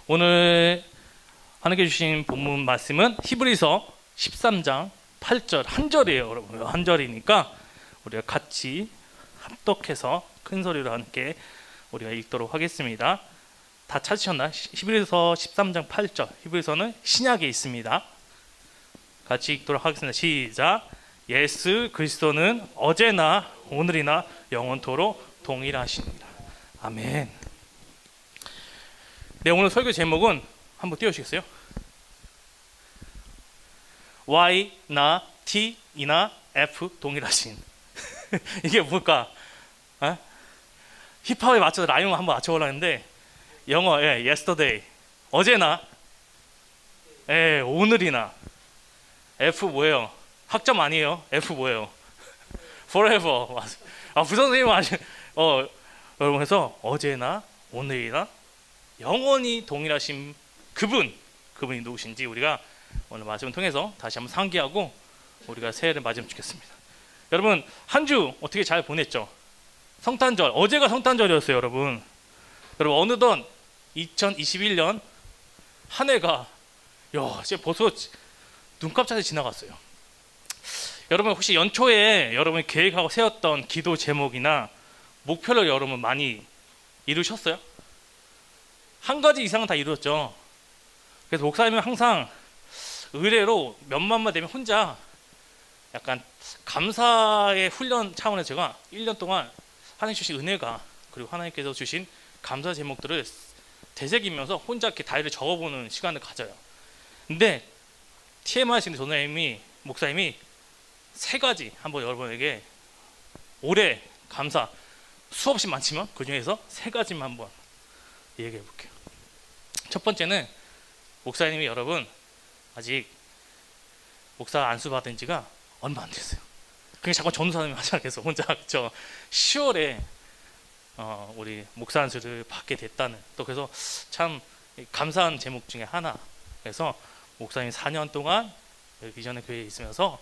오늘 하나님께 주신 본문 말씀은 히브리서 13장 8절 한 절이에요, 여러분. 한 절이니까 우리가 같이 합독해서 큰 소리로 함께 우리가 읽도록 하겠습니다. 다 찾으셨나요? 히브리서 13장 8절. 히브리서는 신약에 있습니다. 같이 읽도록 하겠습니다. 시작. 예수 그리스도는 어제나 오늘이나 영원토록 동일하십니다. 아멘. 네, 오늘 설교 제목은 한번 띄워주시겠어요? Y나 T이나 F 동일하신. 이게 뭘까? 힙합에 맞춰서 라임을 한번 맞춰보려고 했는데 영어, yesterday, 어제나, 오늘이나. F 뭐예요? 학점 아니에요? F 뭐예요? forever. 부선생님 여러분, 해서 어제나 오늘이나 영원히 동일하신 그분이 누구신지 우리가 오늘 말씀을 통해서 다시 한번 상기하고 우리가 새해를 맞으면 좋겠습니다. 여러분, 한 주 어떻게 잘 보냈죠? 성탄절, 어제가 성탄절이었어요, 여러분. 여러분, 어느덧 2021년 한 해가 이제 벌써 눈 깜짝이 지나갔어요. 여러분, 혹시 연초에 여러분이 계획하고 세웠던 기도 제목이나 목표를 여러분 많이 이루셨어요? 한 가지 이상은 다 이루었죠. 그래서 목사님은 항상 의례로 몇만만 되면 혼자 약간 감사의 훈련 차원에서 제가 1년 동안 하나님 주신 은혜가, 그리고 하나님께서 주신 감사 제목들을 되새기면서 혼자 이렇게 다이를 적어보는 시간을 가져요. 근데 TMI 하시는 목사님이 세 가지 한번 여러분에게 올해 감사, 수없이 많지만 그 중에서 세 가지만 한번 얘기해 볼게요. 첫 번째는 목사님이 여러분 아직 목사 안수 받은 지가 얼마 안 됐어요. 그게 자꾸 전도사님이 하잖아요. 그래서 혼자 10월에 우리 목사 안수를 받게 됐다는, 또 그래서 참 감사한 제목 중에 하나. 그래서 목사님 4년 동안 비전의 교회에 있으면서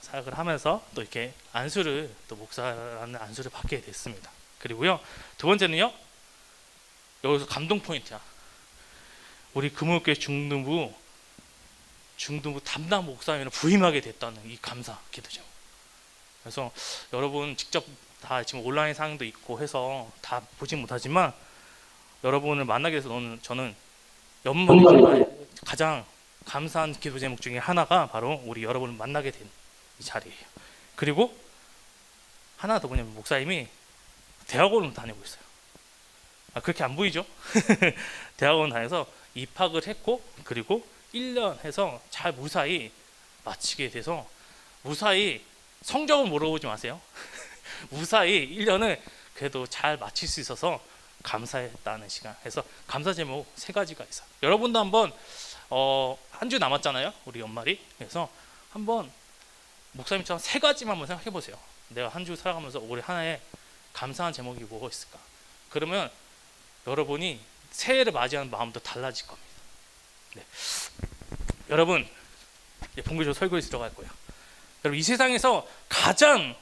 사역을 하면서 또 이렇게 안수를, 또 목사라는 안수를 받게 됐습니다. 그리고요, 두 번째는요, 여기서 감동 포인트야. 우리 금호교회 중등부 담당 목사님을 부임하게 됐다는 이 감사 기도 제목. 그래서 여러분 직접 다 지금 온라인 상도 있고 해서 다 보지 못하지만 여러분을 만나게 돼서 저는 연말에 가장 감사한 기도 제목 중에 하나가 바로 우리 여러분을 만나게 된 이 자리예요. 그리고 하나 더 뭐냐면 목사님이 대학원을 다니고 있어요. 그렇게 안 보이죠? 대학원 다녀서 입학을 했고, 그리고 1년 해서 잘 무사히 마치게 돼서, 무사히 성적은 물어보지 마세요. 무사히 1년을 그래도 잘 마칠 수 있어서 감사했다는 시간. 그래서 감사 제목 세 가지가 있어요. 여러분도 한번 한 주 남았잖아요, 우리 연말이. 그래서 한번 목사님처럼 세 가지만 한번 생각해 보세요. 내가 한 주 살아가면서 올해 하나에 감사한 제목이 뭐가 있을까? 그러면 여러분이 새해를 맞이하는 마음도 달라질 겁니다. 네. 여러분, 본격적으로 설교에 들어갈 거예요. 여러분, 이 세상에서 가장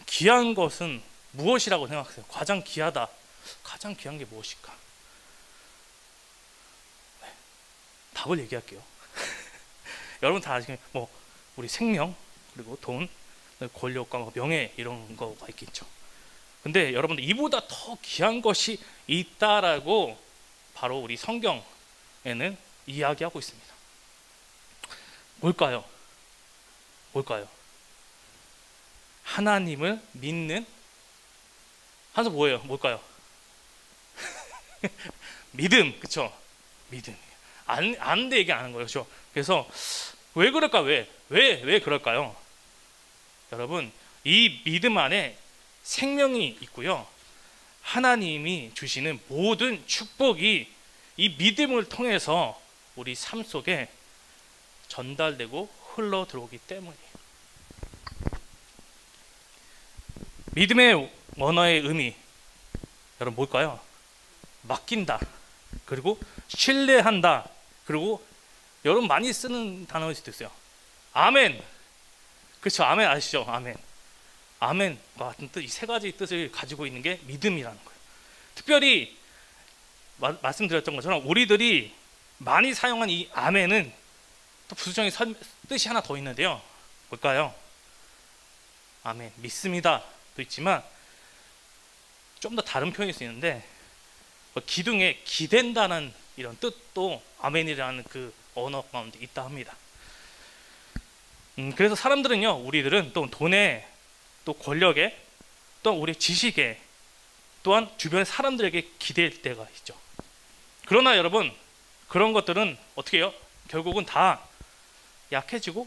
귀한 것은 무엇이라고 생각하세요? 가장 귀하다. 가장 귀한 게 무엇일까? 네. 답을 얘기할게요. 여러분 다 아시는 우리 생명, 그리고 돈, 권력과 명예, 이런 거가 있겠죠. 근데 여러분들, 이보다 더 귀한 것이 있다라고 바로 우리 성경에는 이야기하고 있습니다. 뭘까요? 하나님을 믿는, 한서 뭐예요? 뭘까요? 믿음, 그쵸? 믿음. 아는데 얘기 안 하는 거예요, 그렇죠? 그래서 왜 그럴까? 왜 그럴까요? 여러분, 이 믿음 안에 생명이 있고요, 하나님이 주시는 모든 축복이 이 믿음을 통해서 우리 삶 속에 전달되고 흘러 들어오기 때문이에요. 믿음의 원어의 의미, 여러분 뭘까요? 맡긴다, 그리고 신뢰한다, 그리고 여러분 많이 쓰는 단어일 수도 있어요. 아멘. 그렇죠? 아멘 아시죠? 아멘과 같은 뜻, 이 세 가지 뜻을 가지고 있는 게 믿음이라는 거예요. 특별히 말씀드렸던 것처럼 우리들이 많이 사용한 이 아멘은 또 부수적인 뜻이 하나 더 있는데요. 뭘까요? 아멘, 믿습니다도 있지만 좀 더 다른 표현일 수 있는데 기둥에 기댄다는 이런 뜻도 아멘이라는 그 언어 가운데 있다 합니다. 그래서 사람들은요, 우리들은 또 돈에, 또 권력에, 또 우리 지식에, 또한 주변 사람들에게 기댈 때가 있죠. 그러나 여러분, 그런 것들은 어떻게 해요? 결국은 다 약해지고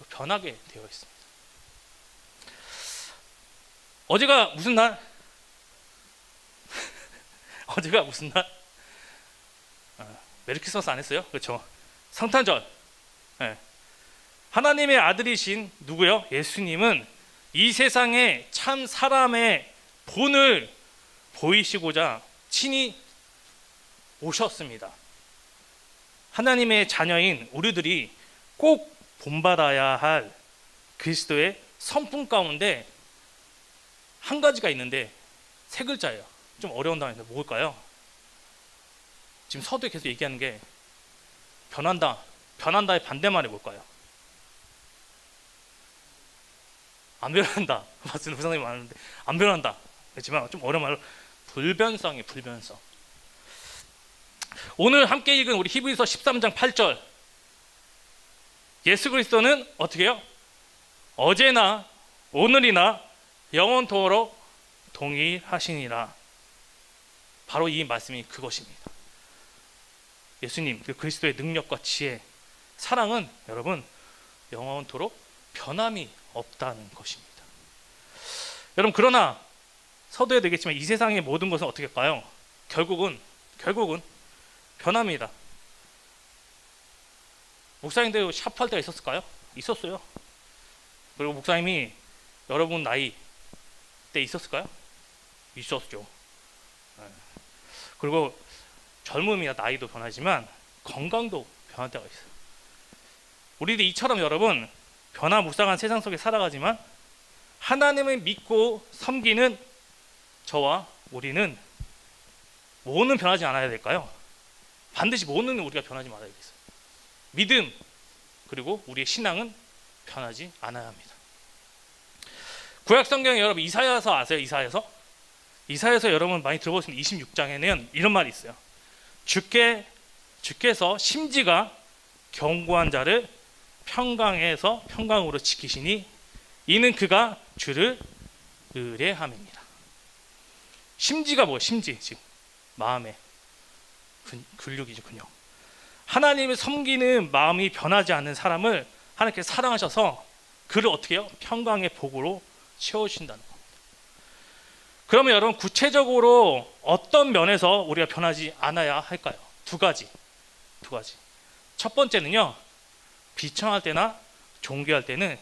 변하게 되어 있습니다. 어제가 무슨 날? 어제가 무슨 날? 메리 크리스마스 안 했어요? 그렇죠. 성탄절. 네. 하나님의 아들이신 누구요? 예수님은 이 세상에 참 사람의 본을 보이시고자 친히 오셨습니다. 하나님의 자녀인 우리들이 꼭 본받아야 할 그리스도의 성품 가운데 한 가지가 있는데 세 글자예요. 좀 어려운 단어인데 뭘까요? 지금 서두에 계속 얘기하는 게 변한다. 변한다의 반대말이 뭘까요? 안 변한다. 맞습니다. 부상님이 많은데 안 변한다. 그렇지만 좀 어려운 말로 불변성이에요. 불변성. 오늘 함께 읽은 우리 히브리서 13장 8절, 예수 그리스도는 어떻게 해요? 어제나 오늘이나 영원토록 동일하시니라. 바로 이 말씀이 그것입니다. 예수님 그 그리스도의 능력과 지혜, 사랑은 여러분 영원토록 변함이 없다는 것입니다. 여러분, 그러나 서두에 되겠지만 이 세상의 모든 것은 어떻게 할까요? 결국은 변합니다. 목사님들 샵할 때가 있었을까요? 있었어요. 그리고 목사님이 여러분 나이 때 있었을까요? 있었죠. 그리고 젊음이나 나이도 변하지만 건강도 변할 때가 있어요. 우리도 이처럼 여러분 변화무쌍한 세상 속에 살아가지만 하나님을 믿고 섬기는 저와 우리는 뭐는 변하지 않아야 될까요? 반드시 뭐는 우리가 변하지 말아야겠어요. 믿음 그리고 우리의 신앙은 변하지 않아야 합니다. 구약 성경에 여러분 이사야서 아세요? 이사야서 여러분 많이 들어보시면 26장에는 이런 말이 있어요. 주께서 심지가 견고한 자를 평강에서 평강으로 지키시니 이는 그가 주를 의뢰함입니다. 심지가 뭐예요? 심지 지금 마음의 근육이죠. 근육. 하나님을 섬기는 마음이 변하지 않는 사람을 하나님께서 사랑하셔서 그를 어떻게 해요? 평강의 복으로 채워주신다는 겁니다. 그러면 여러분 구체적으로 어떤 면에서 우리가 변하지 않아야 할까요? 두 가지. 첫 번째는요, 비천할 때나 종교할 때는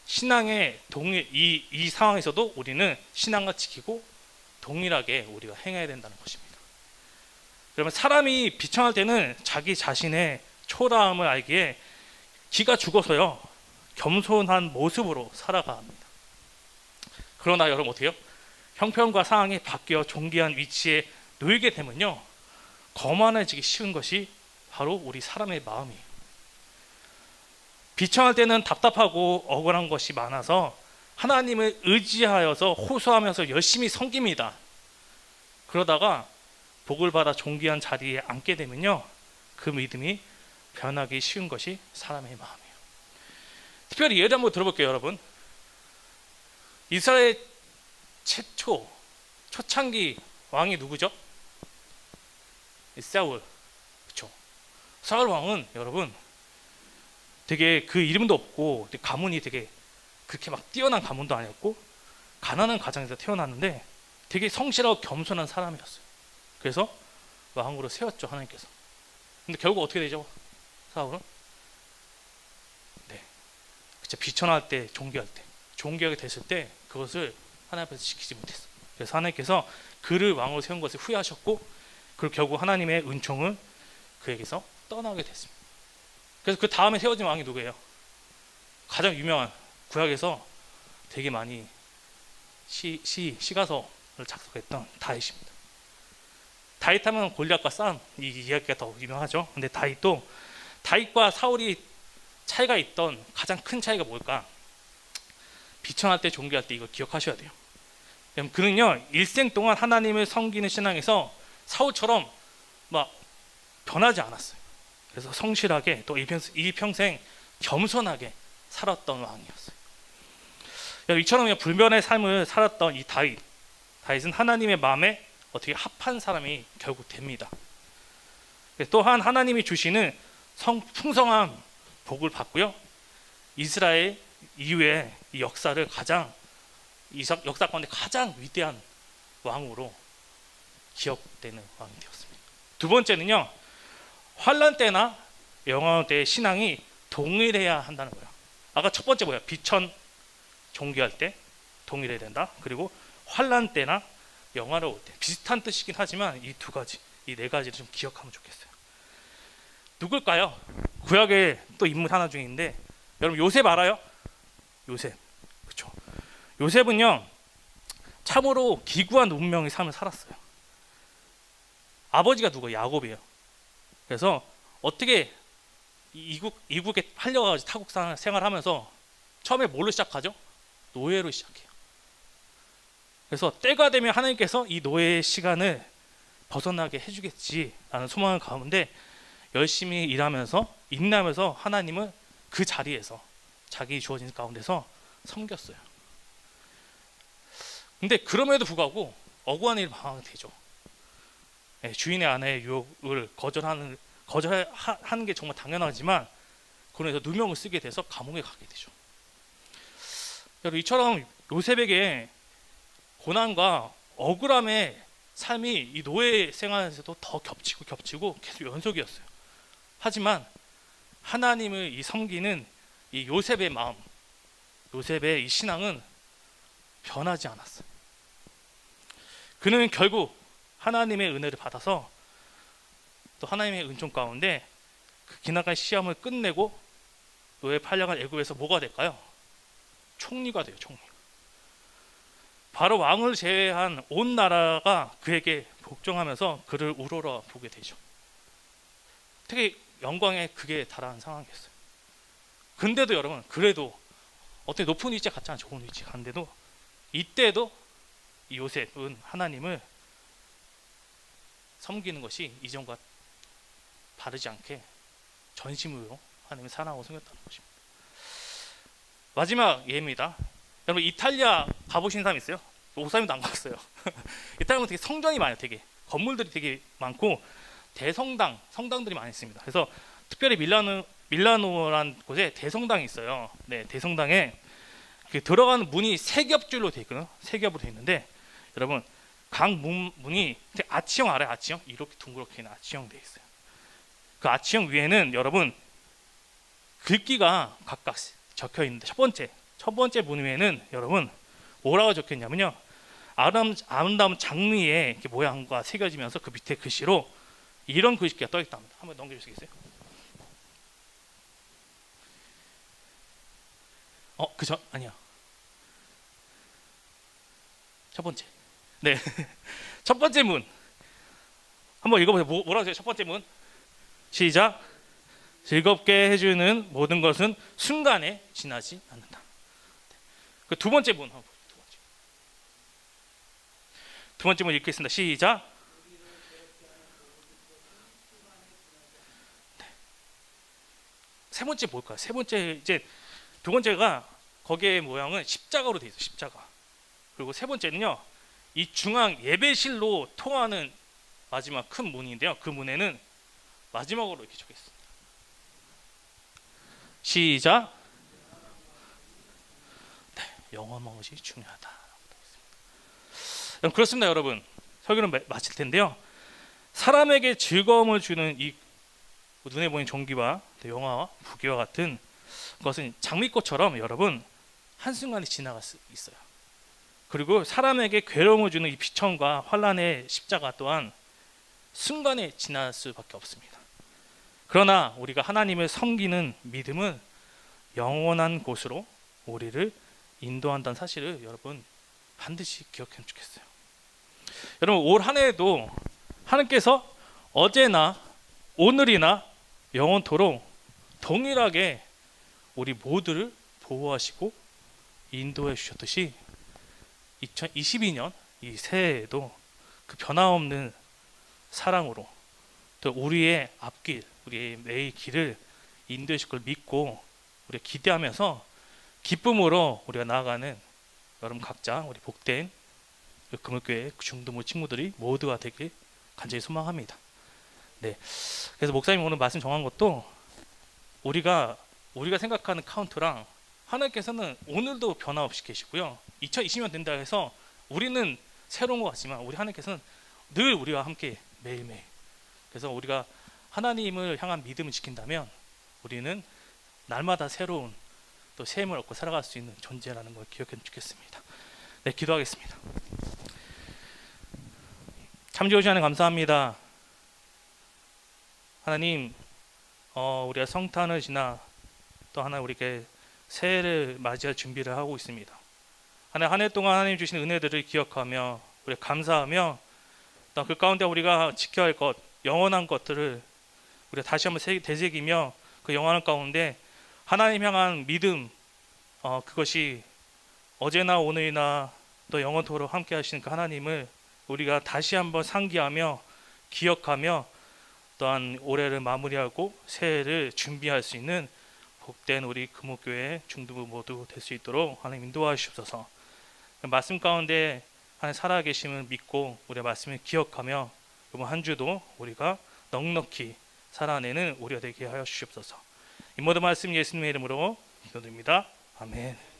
신앙의 이 상황에서도 우리는 신앙을 지키고 동일하게 우리가 행해야 된다는 것입니다. 그러면 사람이 비천할 때는 자기 자신의 초라함을 알기에 기가 죽어서요 겸손한 모습으로 살아가야 합니다. 그러나 여러분 어떻게 해요? 형편과 상황이 바뀌어 존귀한 위치에 놓이게 되면요 거만해지기 쉬운 것이 바로 우리 사람의 마음이에요. 비천할 때는 답답하고 억울한 것이 많아서 하나님을 의지하여서 호소하면서 열심히 섬깁니다. 그러다가 복을 받아 존귀한 자리에 앉게 되면요 그 믿음이 변하기 쉬운 것이 사람의 마음이에요. 특별히 예를 한번 들어볼게요. 여러분, 이스라엘 초창기 왕이 누구죠? 사울. 그렇죠. 사울 왕은 여러분 되게 그 이름도 없고 가문이 되게 그렇게 막 뛰어난 가문도 아니었고 가난한 가정에서 태어났는데 되게 성실하고 겸손한 사람이었어요. 그래서 왕으로 세웠죠, 하나님께서. 근데 결국 어떻게 되죠? 사울은 그쵸, 비천할 때, 종교하게 됐을 때 그것을 하나님 앞에서 지키지 못했어요. 그래서 하나님께서 그를 왕으로 세운 것을 후회하셨고, 그리고 결국 하나님의 은총을 그에게서 떠나게 됐습니다. 그래서 그 다음에 세워진 왕이 누구예요? 가장 유명한 구약에서 되게 많이 시가서를 작성했던 다윗입니다. 다윗하면 골리앗과 싸움 이 이야기가 더 유명하죠. 근데 다윗과 사울이 차이가 있던 가장 큰 차이가 뭘까? 비천할 때 종교할 때 이걸 기억하셔야 돼요. 그는요 일생 동안 하나님을 섬기는 신앙에서 사울처럼 막 변하지 않았어요. 그래서 성실하게 또 일평생 겸손하게 살았던 왕이었어요. 이처럼 불변의 삶을 살았던 이 다윗은 하나님의 마음에 어떻게 합한 사람이 결국 됩니다. 또한 하나님이 주시는 풍성한 복을 받고요. 이스라엘 이후에 이 역사를 역사 가운데 가장 위대한 왕으로 기억되는 왕이 되었습니다. 두 번째는요, 환란 때나 영화로운 때의 신앙이 동일해야 한다는 거예요. 아까 첫 번째 뭐야? 비천 종교할 때 동일해야 된다. 그리고 환란 때나 영화로울 때 비슷한 뜻이긴 하지만 이 두 가지, 이 네 가지를 좀 기억하면 좋겠어요. 누굴까요? 구약의 또 인물 하나 중에 있는데 여러분 요셉 알아요? 요셉. 그렇죠. 요셉은요 참으로 기구한 운명의 삶을 살았어요. 아버지가 누구예요? 야곱이에요. 그래서 어떻게 이국에 팔려가지고 타국 생활하면서 처음에 뭘로 시작하죠? 노예로 시작해요. 그래서 때가 되면 하나님께서 이 노예의 시간을 벗어나게 해주겠지라는 소망을 가운데 열심히 일하면서 인내하면서 하나님을 그 자리에서 자기 주어진 가운데서 섬겼어요. 근데 그럼에도 불구하고 억울한 일이 방황이 되죠. 주인의 아내의 유혹을 거절하는 게 정말 당연하지만 그래서 누명을 쓰게 돼서 감옥에 가게 되죠. 여러분 이처럼 요셉에게 고난과 억울함의 삶이 이 노예 생활에서도 더 겹치고 계속 연속이었어요. 하지만 하나님을 섬기는 이 요셉의 마음, 요셉의 이 신앙은 변하지 않았어요. 그는 결국 하나님의 은혜를 받아서 또 하나님의 은총 가운데 그 기나간 시험을 끝내고 노예 팔려간 애굽에서 뭐가 될까요? 총리가 돼요. 총리. 바로 왕을 제외한 온 나라가 그에게 복종하면서 그를 우러러 보게 되죠. 되게 영광에 그게 달한 상황이었어요. 근데도 여러분 그래도 어떻게 높은 위치에 갔잖아요. 좋은 위치에 갔는데도 이때도 이 요셉은 하나님을 섬기는 것이 이전과 다르지 않게 전심으로 하나님을 사랑하고 섬겼다는 것입니다. 마지막 예입니다. 여러분 이탈리아 가보신 사람 있어요? 오사님도 안 갔어요. 이탈리아는 되게 성전이 많아요. 되게 건물들이 되게 많고 성당들이 많이 있습니다. 그래서 특별히 밀라노라는 곳에 대성당이 있어요. 네, 대성당에 들어가는 문이 세 겹줄로 되어 있거든요. 세 겹으로 되어 있는데 여러분 각 문이 아치형 알아요? 아치형? 이렇게 둥그렇게 있는 아치형 되어 있어요. 그 아치형 위에는 여러분 글귀가 각각 적혀 있는데 첫 번째 문 위에는 여러분 뭐라고 적혀 있냐면요. 아름다운 장미의 이렇게 모양과 새겨지면서 그 밑에 글씨로 이런 글씨가 떠 있답니다. 한번 넘겨주시겠어요? 그죠? 아니야. 첫 번째. 네. 첫 번째 문. 한번 읽어보세요. 뭐라고 하세요? 첫 번째 문. 시작. 즐겁게 해주는 모든 것은 순간에 지나지 않는다. 그 두 번째 문. 두 번째 문 읽겠습니다. 시작. 네. 세 번째 뭘까요? 세 번째 이제 두 번째가 거기에 모양은 십자가로 되어 있어요. 십자가. 그리고 세 번째는요. 이 중앙 예배실로 통하는 마지막 큰 문인데요. 그 문에는 마지막으로 이렇게 적혀 있습니다. 시작. 네, 영어는 것이 중요하다. 그렇습니다, 여러분. 설교는 마칠 텐데요. 사람에게 즐거움을 주는 이 눈에 보이는 종기와 영화와 부귀와 같은 것은 장미꽃처럼 여러분 한순간에 지나갈 수 있어요. 그리고 사람에게 괴로움을 주는 이 비천과 환란의 십자가 또한 순간에 지날 수밖에 없습니다. 그러나 우리가 하나님을 섬기는 믿음은 영원한 곳으로 우리를 인도한다는 사실을 여러분 반드시 기억했으면 좋겠어요. 여러분 올 한 해에도 하나님께서 어제나 오늘이나 영원토록 동일하게 우리 모두를 보호하시고 인도해 주셨듯이 2022년 이 새해에도 그 변함없는 사랑으로 또 우리의 앞길, 우리의 매일 길을 인도해 주실 걸 믿고 우리가 기대하면서 기쁨으로 우리가 나아가는 여러분 각자 우리 복된 금을교회 중도부 친구들이 모두가 되길 간절히 소망합니다. 네, 그래서 목사님 오늘 말씀 정한 것도 우리가 생각하는 카운트랑 하나님께서는 오늘도 변함없이 계시고요. 2020년 된다 해서 우리는 새로운 것 같지만 우리 하나님께서는 늘 우리와 함께 매일매일. 그래서 우리가 하나님을 향한 믿음을 지킨다면 우리는 날마다 새로운 또 새 힘을 얻고 살아갈 수 있는 존재라는 걸 기억했으면 좋겠습니다. 네, 기도하겠습니다. 참 좋으신 하나님 감사합니다. 하나님, 우리가 성탄을 지나 또 하나 우리에게 새해를 맞이할 준비를 하고 있습니다. 하나님, 한 해 동안 하나님 주신 은혜들을 기억하며 우리 감사하며 또 그 가운데 우리가 지켜야 할 것, 영원한 것들을 우리가 다시 한번 되새기며 그 영원한 가운데 하나님 향한 믿음, 그것이 어제나 오늘이나 또 영원토록 함께 하시는 그 하나님을 우리가 다시 한번 상기하며 기억하며 또한 올해를 마무리하고 새해를 준비할 수 있는 복된 우리 금호교회 중도부 모두 될 수 있도록 하나님 인도하시옵소서. 말씀 가운데 하나님 살아계심을 믿고 우리의 말씀을 기억하며 이번 한 주도 우리가 넉넉히 살아내는 우리가 되게 하여 주시옵소서. 이 모든 말씀 예수님의 이름으로 기도드립니다. 아멘.